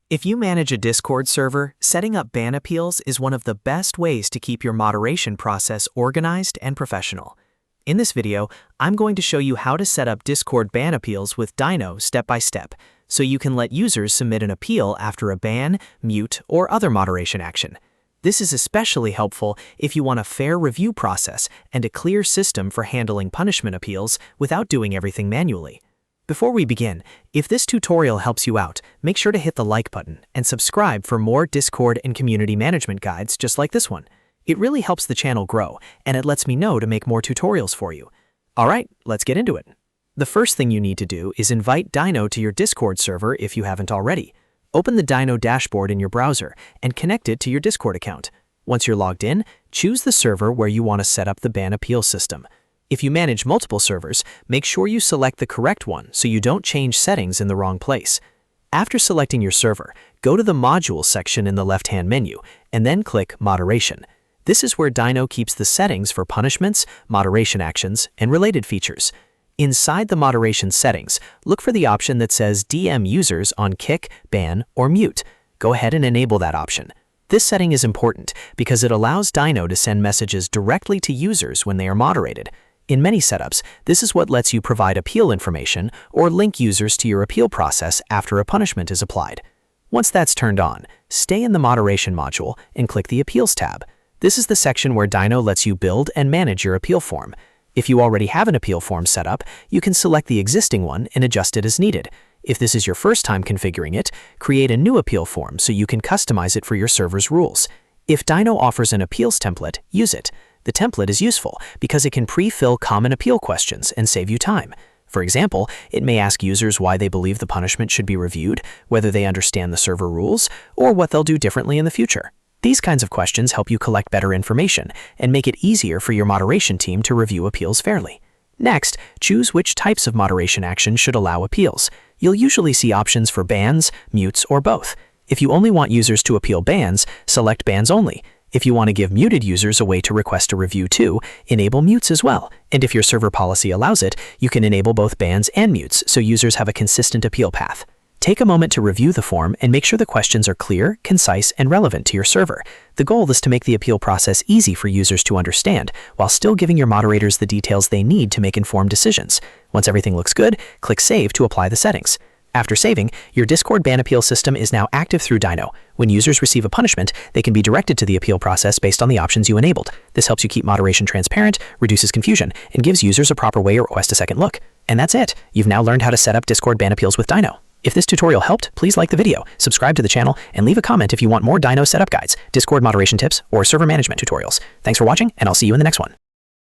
If you manage a Discord server, setting up ban appeals is one of the best ways to keep your moderation process organized and professional. In this video, I'm going to show you how to set up Discord ban appeals with Dyno step by step, so you can let users submit an appeal after a ban, mute, or other moderation action. This is especially helpful if you want a fair review process and a clear system for handling punishment appeals without doing everything manually. Before we begin, if this tutorial helps you out, make sure to hit the like button and subscribe for more Discord and community management guides just like this one. It really helps the channel grow, and it lets me know to make more tutorials for you. Alright, let's get into it. The first thing you need to do is invite Dyno to your Discord server if you haven't already. Open the Dyno dashboard in your browser and connect it to your Discord account. Once you're logged in, choose the server where you want to set up the ban appeal system. If you manage multiple servers, make sure you select the correct one so you don't change settings in the wrong place. After selecting your server, go to the Modules section in the left-hand menu, and then click Moderation. This is where Dyno keeps the settings for punishments, moderation actions, and related features. Inside the moderation settings, look for the option that says DM users on kick, ban, or mute. Go ahead and enable that option. This setting is important because it allows Dyno to send messages directly to users when they are moderated. In many setups, this is what lets you provide appeal information or link users to your appeal process after a punishment is applied. Once that's turned on, stay in the Moderation module and click the Appeals tab. This is the section where Dyno lets you build and manage your appeal form. If you already have an appeal form set up, you can select the existing one and adjust it as needed. If this is your first time configuring it, create a new appeal form so you can customize it for your server's rules. If Dyno offers an appeals template, use it. The template is useful because it can pre-fill common appeal questions and save you time. For example, it may ask users why they believe the punishment should be reviewed, whether they understand the server rules, or what they'll do differently in the future. These kinds of questions help you collect better information and make it easier for your moderation team to review appeals fairly. Next, choose which types of moderation actions should allow appeals. You'll usually see options for bans, mutes, or both. If you only want users to appeal bans, select bans only. If you want to give muted users a way to request a review too, enable mutes as well. And if your server policy allows it, you can enable both bans and mutes so users have a consistent appeal path. Take a moment to review the form and make sure the questions are clear, concise, and relevant to your server. The goal is to make the appeal process easy for users to understand, while still giving your moderators the details they need to make informed decisions. Once everything looks good, click Save to apply the settings. After saving, your Discord ban appeal system is now active through Dyno. When users receive a punishment, they can be directed to the appeal process based on the options you enabled. This helps you keep moderation transparent, reduces confusion, and gives users a proper way to request a second look. And that's it. You've now learned how to set up Discord ban appeals with Dyno. If this tutorial helped, please like the video, subscribe to the channel, and leave a comment if you want more Dyno setup guides, Discord moderation tips, or server management tutorials. Thanks for watching, and I'll see you in the next one.